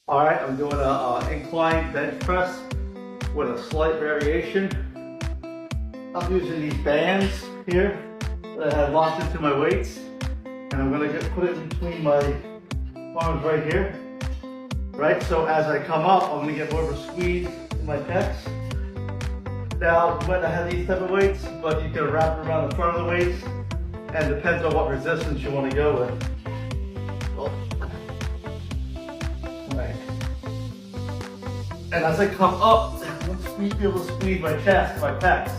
All right, I'm doing a incline bench press with a slight variation. I'm using these bands here that I have locked into my weights, and I'm gonna put it in between my arms right here. Right, so as I come up, I'm gonna get more of a squeeze in my pecs. Now, you might not have these type of weights, but you can wrap it around the front of the weights, and depends on what resistance you want to go with. Oh. Right. And as I come up, I'm be able to squeeze my chest, my pecs.